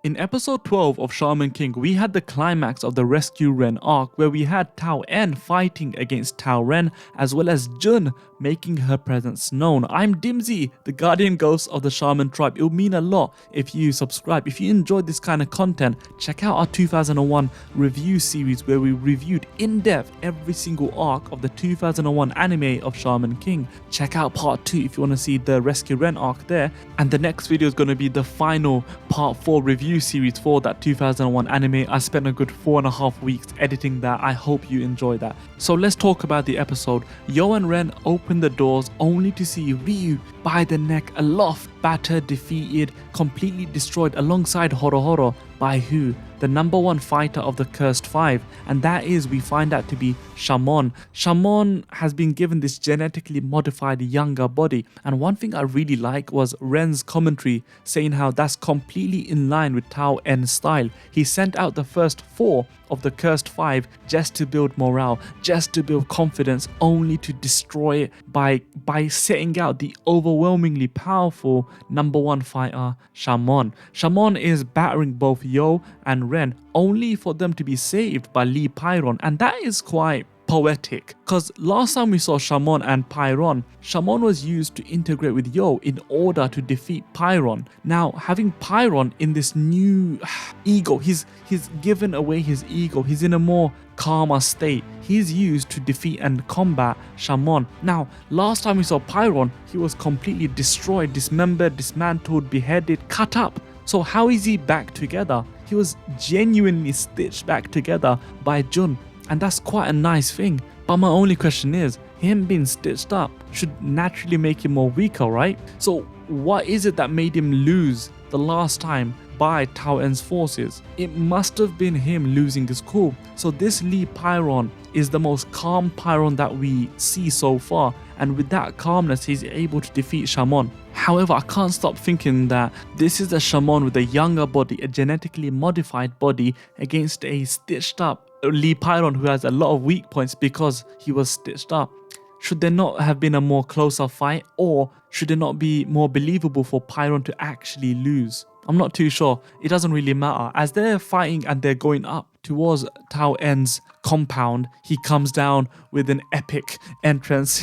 In episode 12 of Shaman King, we had the climax of the Rescue Ren arc where we had Tao En fighting against Tao Ren as well as Jun making her presence known. I'm Dimsy, the guardian ghost of the Shaman tribe. It would mean a lot if you subscribe. If you enjoyed this kind of content, check out our 2001 review series where we reviewed in depth every single arc of the 2001 anime of Shaman King. Check out part 2 if you want to see the Rescue Ren arc there. And the next video is going to be the final part 4 review series for that 2001 anime. I spent a good 4.5 weeks editing that. I hope you enjoy that. So let's talk about the episode. Yo and Ren open the doors only to see Ryu by the neck aloft, battered, defeated, completely destroyed alongside Horohoro by who? The number one fighter of the Cursed Five, and that is, we find out to be Shamon. Shamon has been given this genetically modified younger body, and one thing I really like was Ren's commentary saying how that's completely in line with Tao En's style. He sent out the first 4 of the Cursed Five just to build morale, just to build confidence, only to destroy it by setting out the overwhelmingly powerful number one fighter, Shamon. Shamon is battering both Yo and Ren only for them to be saved by Pyron, and that is quite poetic, because last time we saw Shamon and Pyron, Shamon was used to integrate with Yo in order to defeat Pyron. Now having Pyron in this new ego, he's given away his ego, he's in a more calmer state. He's used to defeat and combat Shamon. Now last time we saw Pyron, he was completely destroyed, dismembered, dismantled, beheaded, cut up. So how is he back together? He was genuinely stitched back together by Jun, and that's quite a nice thing. But my only question is, him being stitched up should naturally make him more weaker, right? So what is it that made him lose the last time by Tao En's forces? It must have been him losing his cool. So this Pyron is the most calm Pyron that we see so far, and with that calmness he's able to defeat Shamon. However, I can't stop thinking that this is a Shamon with a younger body, a genetically modified body, against a stitched up Pyron who has a lot of weak points because he was stitched up. Should there not have been a more closer fight, or should it not be more believable for Pyron to actually lose? I'm not too sure. It doesn't really matter. As they're fighting and they're going up towards Tao En's compound, he comes down with an epic entrance.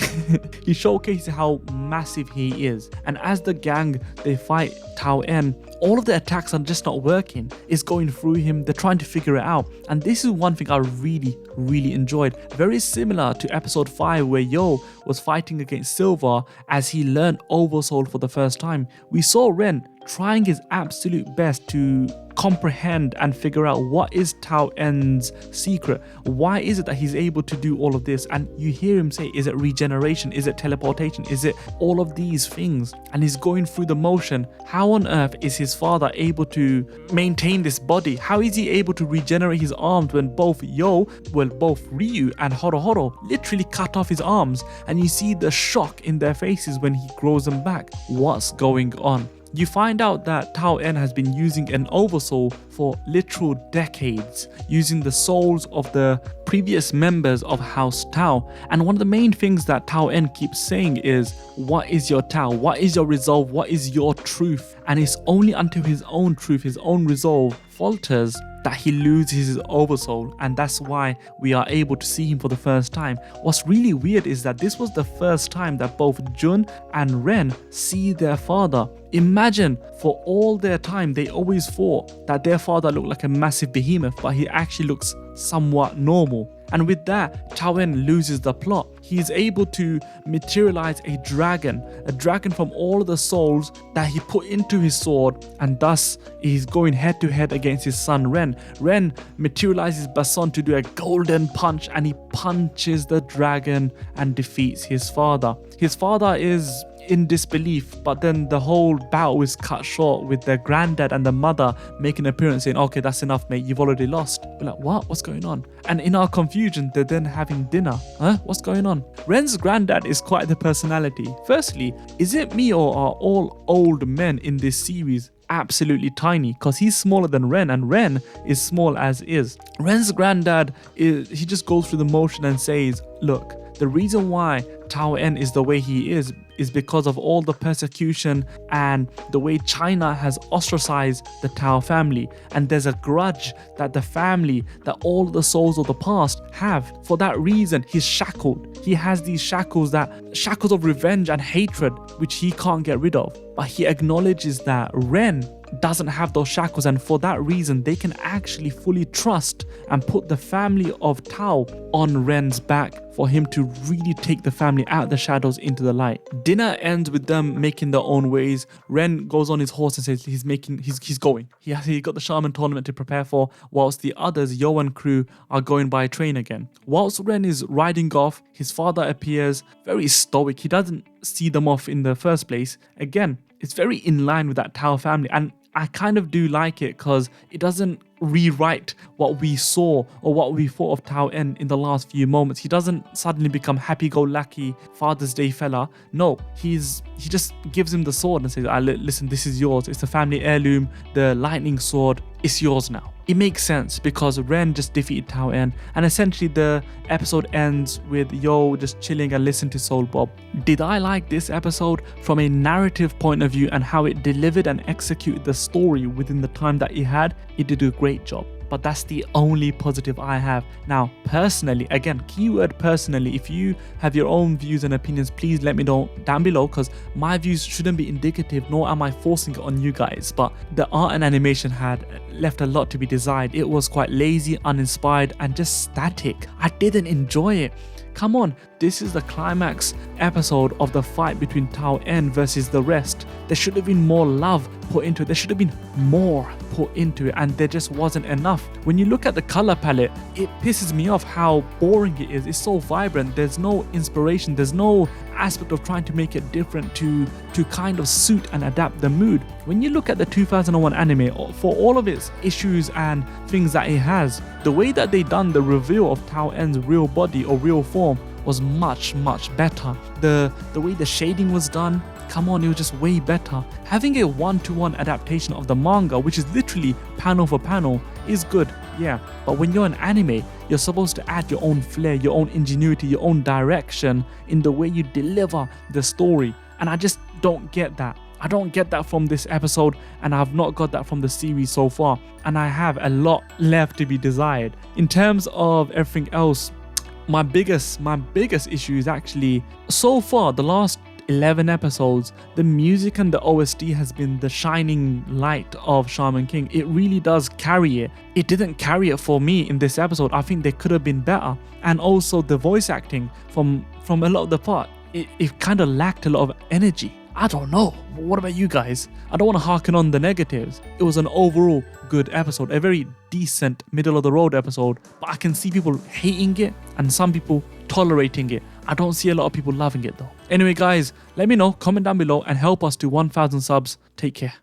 He showcases how massive he is. And as the gang, they fight Tao En, all of the attacks are just not working. It's going through him. They're trying to figure it out. And this is one thing I really enjoyed. Very similar to episode 5 where Yo was fighting against Silver as he learned Oversoul for the first time. We saw Ren trying his absolute best to comprehend and figure out what is Tao En's secret. Why is it that he's able to do all of this? And you hear him say, is it regeneration? Is it teleportation? Is it all of these things? And he's going through the motion. How on earth is his father able to maintain this body? How is he able to regenerate his arms when both Ryu and Horohoro literally cut off his arms? And you see the shock in their faces when he grows them back. What's going on? You find out that Tao En has been using an oversoul for literal decades, using the souls of the previous members of House Tao. And one of the main things that Tao En keeps saying is, what is your Tao? What is your resolve? What is your truth? And it's only until his own truth, his own resolve falters that he loses his oversoul, and that's why we are able to see him for the first time. What's really weird is that this was the first time that both Jun and Ren see their father. Imagine, for all their time they always thought that their father looked like a massive behemoth, but he actually looks somewhat normal. And with that, Tao En loses the plot. He is able to materialize a dragon from all of the souls that he put into his sword, and thus he's going head to head against his son Ren. Ren materializes Bason to do a golden punch, and he punches the dragon and defeats his father. His father is in disbelief, but then the whole battle is cut short with their granddad and the mother making an appearance saying, okay, that's enough, mate, you've already lost. We're like, what? What's going on? And in our confusion, they're then having dinner. What's going on? Ren's granddad is quite the personality. Firstly, is it me, or are all old men in this series absolutely tiny? Because he's smaller than Ren, and Ren is small as is. Ren's granddad he just goes through the motion and says, look, the reason why Tao En is the way he is because of all the persecution and the way China has ostracized the Tao family. And there's a grudge that the family, that all the souls of the past have. For that reason, he's shackled. He has these shackles of revenge and hatred, which he can't get rid of. But he acknowledges that Ren doesn't have those shackles, and for that reason they can actually fully trust and put the family of Tao on Ren's back for him to really take the family out of the shadows into the light. Dinner ends with them making their own ways. Ren goes on his horse and says he's going. He got the Shaman tournament to prepare for, whilst the others, Yo and crew, are going by train again. Whilst Ren is riding off, his father appears, very stoic. He doesn't see them off in the first place. Again, it's very in line with that Tao family, and I kind of do like it because it doesn't rewrite what we saw or what we thought of Tao En in the last few moments. He doesn't suddenly become happy-go-lucky Father's Day fella. No, he just gives him the sword and says, listen, this is yours. It's the family heirloom, the lightning sword. It's yours now. It makes sense because Ren just defeated Tao En, and essentially the episode ends with Yo just chilling and listening to Soul Bob. Did I like this episode from a narrative point of view and how it delivered and executed the story within the time that it had? It did a great job. But that's the only positive I have. Now, personally, again, keyword personally, if you have your own views and opinions, please let me know down below, because my views shouldn't be indicative, nor am I forcing it on you guys. But the art and animation had left a lot to be desired. It was quite lazy, uninspired, and just static. I didn't enjoy it. Come on, this is the climax episode of the fight between Tao En versus the rest. There should have been more love put into it. There should have been more put into it, and there just wasn't enough. When you look at the color palette, it pisses me off how boring it is. It's so vibrant. There's no inspiration. There's no aspect of trying to make it different to kind of suit and adapt the mood. When you look at the 2001 anime, for all of its issues and things that it has, the way that they done the reveal of Tao En's real body or real form was much better. The way the shading was done, come on, it was just way better. Having a one-to-one adaptation of the manga, which is literally panel for panel, is good, yeah. But when you're an anime, you're supposed to add your own flair, your own ingenuity, your own direction in the way you deliver the story. And I just don't get that. I don't get that from this episode, and I've not got that from the series so far. And I have a lot left to be desired. In terms of everything else, my biggest issue is actually, so far, the last 11 episodes, the music and the OST has been the shining light of Shaman King. It really does carry it. It didn't carry it for me in this episode. I think they could have been better. And also the voice acting from a lot of the part, it kind of lacked a lot of energy. I don't know. What about you guys? I don't want to harken on the negatives. It was an overall good episode, a very decent middle of the road episode, but I can see people hating it and some people tolerating it. I don't see a lot of people loving it though. Anyway guys, let me know, comment down below and help us to 1,000 subs. Take care.